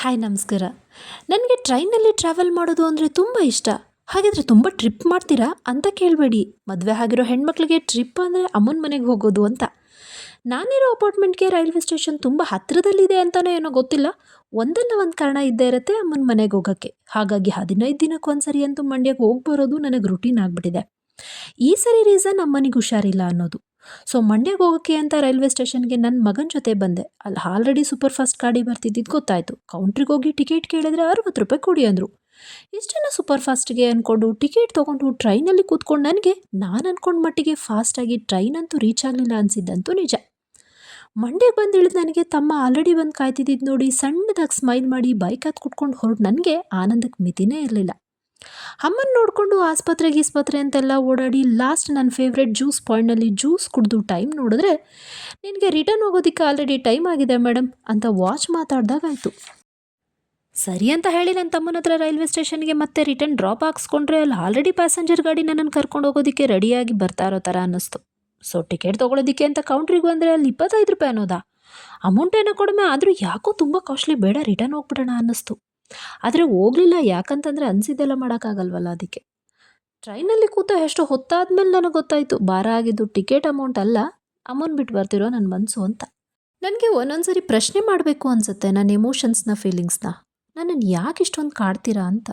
Hi ನಮಸ್ಕಾರ. ನನಗೆ ಟ್ರೈನಲ್ಲಿ ಟ್ರಾವೆಲ್ ಮಾಡೋದು ಅಂದರೆ ತುಂಬ ಇಷ್ಟ. ಹಾಗಿದ್ರೆ ತುಂಬ ಟ್ರಿಪ್ ಮಾಡ್ತೀರಾ ಅಂತ ಕೇಳಬೇಡಿ. ಮದುವೆ ಆಗಿರೋ ಹೆಣ್ಮಕ್ಳಿಗೆ ಟ್ರಿಪ್ ಅಂದರೆ ಅಮ್ಮನ ಮನೆಗೆ ಹೋಗೋದು ಅಂತ. ನಾನಿರೋ ಅಪಾರ್ಟ್ಮೆಂಟ್ಗೆ ರೈಲ್ವೆ ಸ್ಟೇಷನ್ ತುಂಬ ಹತ್ತಿರದಲ್ಲಿದೆ ಅಂತಲೋ ಏನೋ ಗೊತ್ತಿಲ್ಲ. ಒಂದಲ್ಲ ಒಂದು ಕಾರಣ ಇದ್ದೇ ಇರುತ್ತೆ ಅಮ್ಮನ ಮನೆಗೆ ಹೋಗೋಕ್ಕೆ. ಹಾಗಾಗಿ 15 ದಿನಕ್ಕೊಂದ್ಸರಿ ಅಂತೂ ಮಂಡ್ಯಕ್ಕೆ ಹೋಗಿ ಬರೋದು ನನಗೆ ರೂಟೀನ್ ಆಗಿಬಿಟ್ಟಿದೆ. ಈ ಸರಿ ರೀಸನ್ ಅಮ್ಮನಿಗೆ ಹುಷಾರಿಲ್ಲ ಅನ್ನೋದು. ಸೊ ಮಂಡ್ಯಗೆ ಹೋಗೋಕ್ಕೆ ಅಂತ ರೈಲ್ವೆ ಸ್ಟೇಷನ್ಗೆ ನನ್ನ ಮಗನ ಜೊತೆ ಬಂದೆ. ಅಲ್ಲಿ ಆಲ್ರೆಡಿ ಸೂಪರ್ ಫಾಸ್ಟ್ ಗಾಡಿ ಬರ್ತಿದ್ದಿದ್ದು ಗೊತ್ತಾಯಿತು. ಕೌಂಟ್ರಿಗೆ ಹೋಗಿ ಟಿಕೆಟ್ ಕೇಳಿದ್ರೆ 60 ರೂಪಾಯಿ ಕೊಡಿ ಅಂದರು. ಇಷ್ಟೆಲ್ಲ ಸೂಪರ್ ಫಾಸ್ಟ್ಗೆ ಅಂದ್ಕೊಂಡು ಟಿಕೆಟ್ ತೊಗೊಂಡು ಟ್ರೈನಲ್ಲಿ ಕೂತ್ಕೊಂಡು ನನಗೆ ನಾನು ಅಂದ್ಕೊಂಡ ಮಟ್ಟಿಗೆ ಫಾಸ್ಟಾಗಿ ಟ್ರೈನ್ ಅಂತೂ ರೀಚ್ ಆಗಲಿಲ್ಲ ಅನಿಸಿದ್ದಂತೂ ನಿಜ. ಮಂಡ್ಯಕ್ಕೆ ಬಂದು ಇಳಿದು ನನಗೆ ತಮ್ಮ ಆಲ್ರೆಡಿ ಬಂದು ಕಾಯ್ತಿದ್ದಿದ್ದು ನೋಡಿ ಸಣ್ಣದಾಗಿ ಸ್ಮೈಲ್ ಮಾಡಿ ಬೈಕ್ ಹತ್ತು ಕುಟ್ಕೊಂಡು ಹೊರಟು ನನಗೆ ಆನಂದಕ್ಕೆ ಮಿತಿನೇ ಇರಲಿಲ್ಲ. ಅಮ್ಮನ ನೋಡಿಕೊಂಡು ಆಸ್ಪತ್ರೆ ಅಂತೆಲ್ಲ ಓಡಾಡಿ ಲಾಸ್ಟ್ ನನ್ನ ಫೇವ್ರೆಟ್ ಜ್ಯೂಸ್ ಪಾಯಿಂಟ್ನಲ್ಲಿ ಜ್ಯೂಸ್ ಕುಡಿದು ಟೈಮ್ ನೋಡಿದ್ರೆ ನಿನಗೆ ರಿಟರ್ನ್ ಹೋಗೋದಕ್ಕೆ ಆಲ್ರೆಡಿ ಟೈಮ್ ಆಗಿದೆ ಮೇಡಮ್ ಅಂತ ವಾಚ್ ಮಾತಾಡ್ದಾಗಾಯಿತು. ಸರಿ ಅಂತ ಹೇಳಿ ನನ್ನ ತಮ್ಮನ ಹತ್ರ ರೈಲ್ವೆ ಸ್ಟೇಷನ್ಗೆ ಮತ್ತೆ ರಿಟರ್ನ್ ಡ್ರಾಪ್ ಹಾಕ್ಸ್ಕೊಂಡ್ರೆ ಅಲ್ಲಿ ಆಲ್ರೆಡಿ ಪ್ಯಾಸೆಂಜರ್ ಗಾಡಿ ನನ್ನನ್ನು ಕರ್ಕೊಂಡು ಹೋಗೋದಕ್ಕೆ ರೆಡಿಯಾಗಿ ಬರ್ತಾ ಇರೋ ಥರ ಅನ್ನಿಸ್ತು. ಸೊ ಟಿಕೆಟ್ ತೊಗೊಳೋದಕ್ಕೆ ಅಂತ ಕೌಂಟ್ರಿಗೆ ಬಂದರೆ ಅಲ್ಲಿ 25 ರೂಪಾಯಿ ಅನ್ನೋದಾ? ಅಮೌಂಟ್ ಏನೋ ಕಡಿಮೆ ಆದರೂ ಯಾಕೋ ತುಂಬ ಕಾಸ್ಟ್ಲಿ, ಬೇಡ ರಿಟರ್ನ್ ಹೋಗ್ಬಿಡೋಣ ಅನ್ನಿಸ್ತು. ಆದರೆ ಹೋಗಲಿಲ್ಲ, ಯಾಕಂತಂದರೆ ಅನಿಸಿದ್ದೆಲ್ಲ ಮಾಡೋಕ್ಕಾಗಲ್ವಲ್ಲ ಅದಕ್ಕೆ. ಟ್ರೈನಲ್ಲಿ ಕೂತ ಎಷ್ಟು ಹೊತ್ತಾದ್ಮೇಲೆ ನನಗೆ ಗೊತ್ತಾಯಿತು ಭಾರ ಆಗಿದ್ದು ಟಿಕೆಟ್ ಅಮೌಂಟ್ ಅಲ್ಲ, ಅಮ್ಮನ ಬಿಟ್ಟು ಬರ್ತಿರೋ ನನ್ನ ಮನಸ್ಸು ಅಂತ. ನನಗೆ ಒಂದೊಂದ್ಸರಿ ಪ್ರಶ್ನೆ ಮಾಡಬೇಕು ಅನಿಸುತ್ತೆ ನನ್ನ ಎಮೋಷನ್ಸ್ನ, ಫೀಲಿಂಗ್ಸ್ನ. ನನ್ನನ್ನು ಯಾಕೆ ಇಷ್ಟೊಂದು ಕಾಡ್ತೀರಾ ಅಂತ.